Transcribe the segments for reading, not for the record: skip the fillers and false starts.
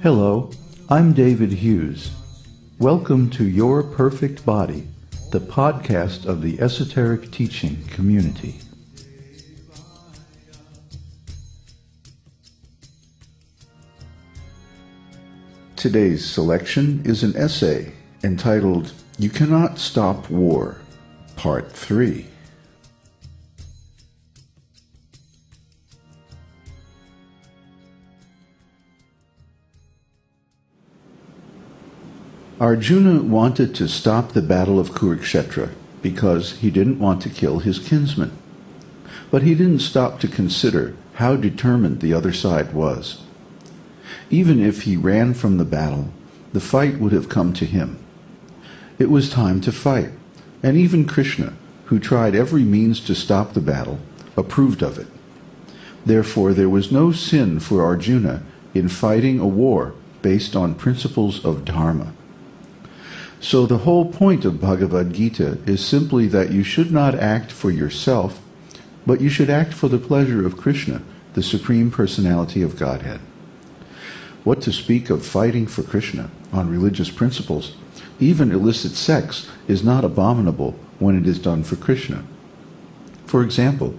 Hello, I'm David Hughes. Welcome to Your Perfect Body, the podcast of the Esoteric Teaching Community. Today's selection is an essay entitled, You Cannot Stop War, Part 3. Arjuna wanted to stop the Battle of Kuruksetra because he didn't want to kill his kinsmen. But he didn't stop to consider how determined the other side was. Even if he ran from the battle, the fight would have come to him. It was time to fight, and even Kṛṣṇa, who tried every means to stop the battle, approved of it. Therefore, there was no sin for Arjuna in fighting a war based on principles of dharma. So the whole point of Bhagavad-gita is simply that you should not act for yourself, but you should act for the pleasure of Kṛṣṇa, the Supreme Personality of Godhead. What to speak of fighting for Kṛṣṇa on religious principles, even illicit sex is not abominable when it is done for Kṛṣṇa. For example,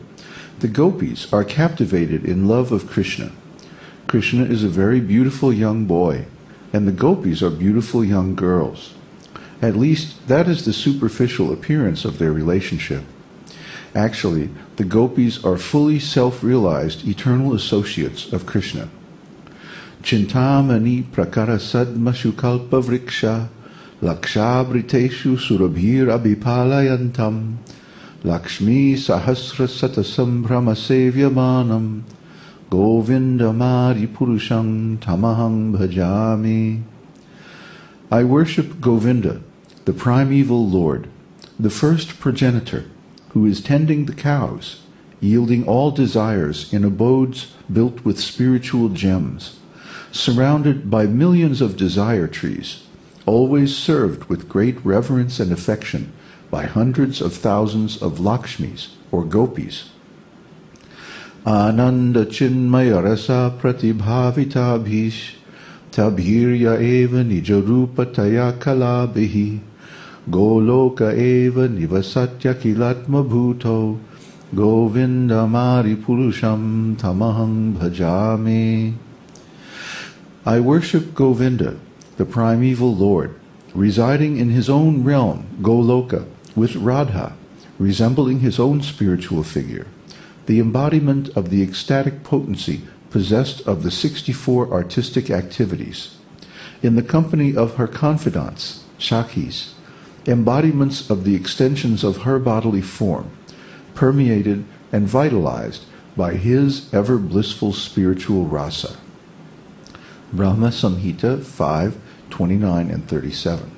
the gopis are captivated in love of Kṛṣṇa. Kṛṣṇa is a very beautiful young boy, and the gopis are beautiful young girls. At least, that is the superficial appearance of their relationship. Actually, the gopis are fully self-realized eternal associates of Kṛṣṇa. Chintamani prakara sadmashu kalpa vriksha lakshabriteshu surabhir abhipalayantam lakshmi sahasra satasam brahmasevyamanam govindamari purusham tamaham bhajami. I worship Govinda, the primeval Lord, the first progenitor, who is tending the cows, yielding all desires in abodes built with spiritual gems, surrounded by millions of desire trees, always served with great reverence and affection by hundreds of thousands of Lakshmis, or gopis. Ananda chinmaya rasa pratibhavitabhish tabhirya eva nijarupataya kalabhihi goloka eva nivasatya kilatma bhuto govindamari purusham tamaham bhajami. I worship Govinda, the primeval Lord, residing in his own realm, Goloka, with Radha, resembling his own spiritual figure, the embodiment of the ecstatic potency possessed of the 64 artistic activities, in the company of her confidants, Shakhis, embodiments of the extensions of her bodily form, permeated and vitalized by his ever-blissful spiritual rasa. Brahma Samhita 5:29 and 37.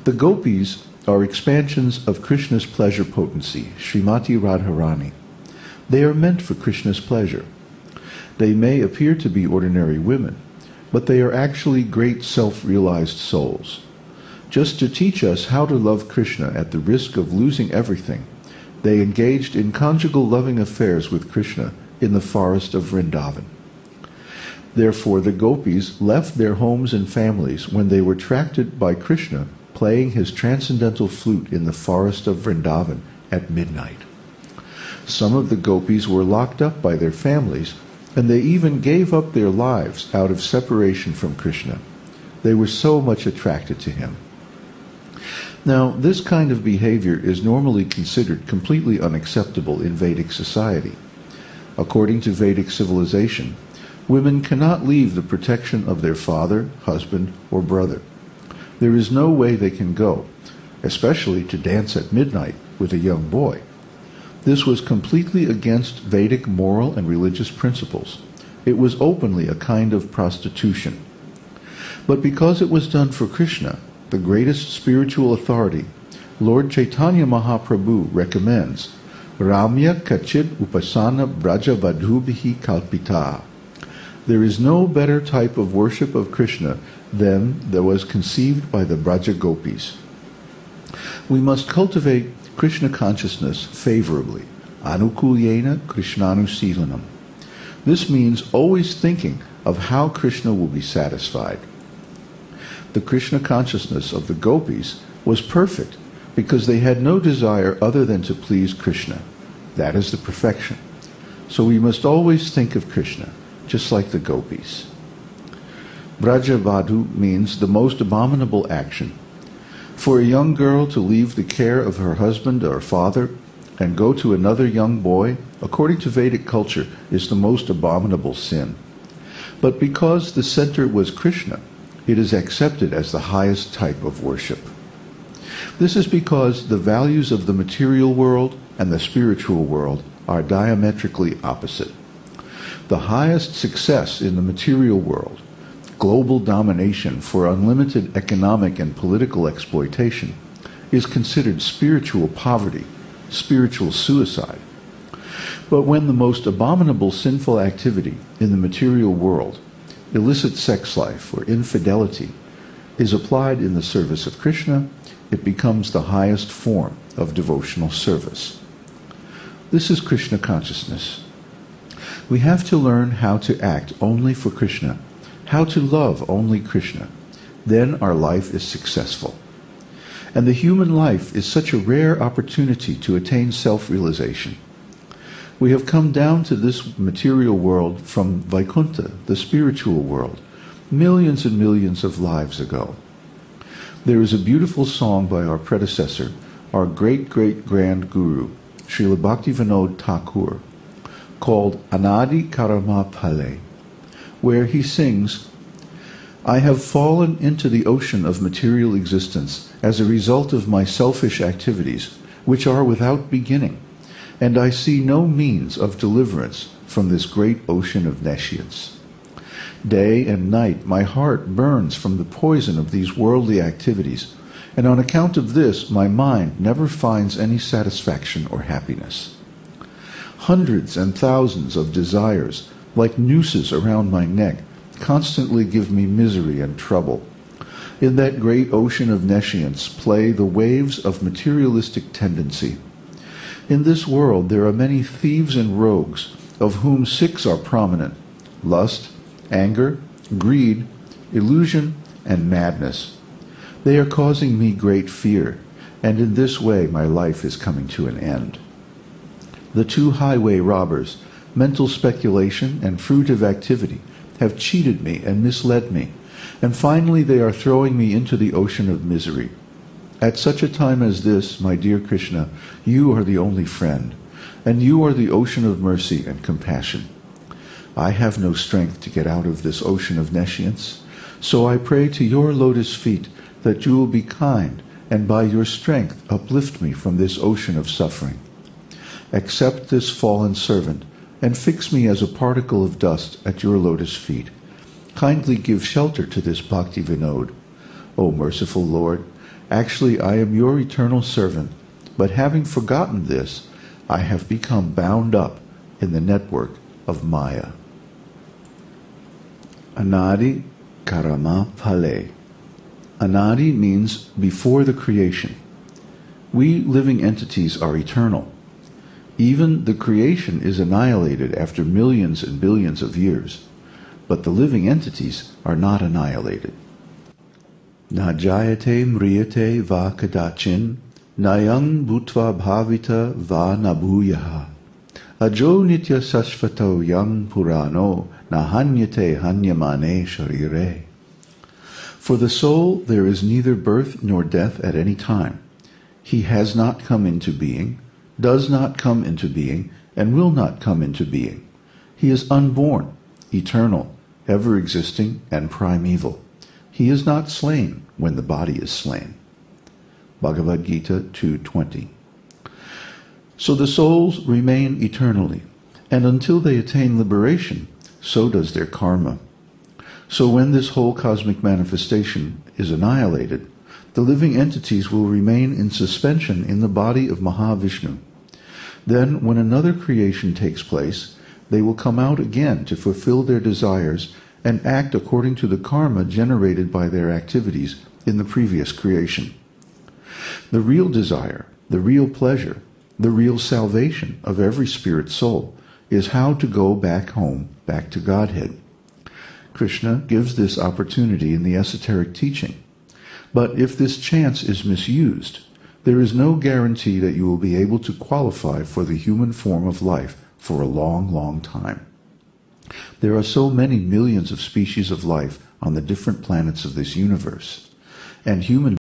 The gopis are expansions of Kṛṣṇa's pleasure potency, Srimati Radharani. They are meant for Kṛṣṇa's pleasure. They may appear to be ordinary women, but they are actually great self-realized souls. Just to teach us how to love Kṛṣṇa at the risk of losing everything, they engaged in conjugal loving affairs with Kṛṣṇa in the forest of Vrindavan. Therefore, the gopis left their homes and families when they were attracted by Kṛṣṇa playing his transcendental flute in the forest of Vrindavan at midnight. Some of the gopis were locked up by their families, and they even gave up their lives out of separation from Kṛṣṇa. They were so much attracted to him. Now, this kind of behavior is normally considered completely unacceptable in Vedic society. According to Vedic civilization, women cannot leave the protection of their father, husband, or brother. There is no way they can go, especially to dance at midnight with a young boy. This was completely against Vedic moral and religious principles. It was openly a kind of prostitution. But because it was done for Kṛṣṇa, the greatest spiritual authority, Lord Chaitanya Mahaprabhu recommends Ramya Kachid Upasana Braja Vadhubhihi Kalpita. There is no better type of worship of Kṛṣṇa than that was conceived by the Braja Gopis. We must cultivate Kṛṣṇa consciousness favorably, anukulyena Kṛṣṇanusilanam. This means always thinking of how Kṛṣṇa will be satisfied. The Kṛṣṇa consciousness of the gopis was perfect because they had no desire other than to please Kṛṣṇa. That is the perfection. So we must always think of Kṛṣṇa, just like the gopis. Brajavadhu means the most abominable action. For a young girl to leave the care of her husband or father and go to another young boy, according to Vedic culture, is the most abominable sin. But because the center was Kṛṣṇa, it is accepted as the highest type of worship. This is because the values of the material world and the spiritual world are diametrically opposite. The highest success in the material world, global domination for unlimited economic and political exploitation, is considered spiritual poverty, spiritual suicide. But when the most abominable sinful activity in the material world, illicit sex life or infidelity, is applied in the service of Kṛṣṇa, it becomes the highest form of devotional service. This is Kṛṣṇa consciousness. We have to learn how to act only for Kṛṣṇa, how to love only Kṛṣṇa. Then our life is successful. And the human life is such a rare opportunity to attain self-realization. We have come down to this material world from Vaikuntha, the spiritual world, millions and millions of lives ago. There is a beautiful song by our predecessor, our great-great-grand guru, Srila Bhaktivinoda Thakur, called Anadi Karama Phale, where he sings, "I have fallen into the ocean of material existence as a result of my selfish activities, which are without beginning, and I see no means of deliverance from this great ocean of nescience. Day and night my heart burns from the poison of these worldly activities, and on account of this my mind never finds any satisfaction or happiness. Hundreds and thousands of desires, like nooses around my neck, constantly give me misery and trouble. In that great ocean of nescience play the waves of materialistic tendency. In this world there are many thieves and rogues, of whom 6 are prominent: lust, anger, greed, illusion, and madness. They are causing me great fear, and in this way my life is coming to an end. The 2 highway robbers, mental speculation and fruitive activity, have cheated me and misled me, and finally they are throwing me into the ocean of misery. At such a time as this, my dear Kṛṣṇa, you are the only friend, and you are the ocean of mercy and compassion. I have no strength to get out of this ocean of nescience, so I pray to your lotus feet that you will be kind and by your strength uplift me from this ocean of suffering. Accept this fallen servant and fix me as a particle of dust at your lotus feet. Kindly give shelter to this Bhakti Vinod. O merciful Lord, actually I am your eternal servant, but having forgotten this, I have become bound up in the network of Maya." Anadi Karama Phale. Anadi means before the creation. We living entities are eternal. Even the creation is annihilated after millions and billions of years, but the living entities are not annihilated. Na jayate mriyate va kadachin, nayang bhutva bhavita va nabhuyaha. Ajo nitya sashvato yang purano, nahanyate hanyamane sharire. For the soul there is neither birth nor death at any time. He has not come into being, does not come into being, and will not come into being. He is unborn, eternal, ever-existing, and primeval. He is not slain when the body is slain. Bhagavad-gita 2:20. So the souls remain eternally, and until they attain liberation, so does their karma. So when this whole cosmic manifestation is annihilated, the living entities will remain in suspension in the body of Mahavishnu. Then, when another creation takes place, they will come out again to fulfill their desires and act according to the karma generated by their activities in the previous creation. The real desire, the real pleasure, the real salvation of every spirit soul is how to go back home, back to Godhead. Kṛṣṇa gives this opportunity in the esoteric teaching. But if this chance is misused, there is no guarantee that you will be able to qualify for the human form of life for a long, long time. There are so many millions of species of life on the different planets of this universe, and human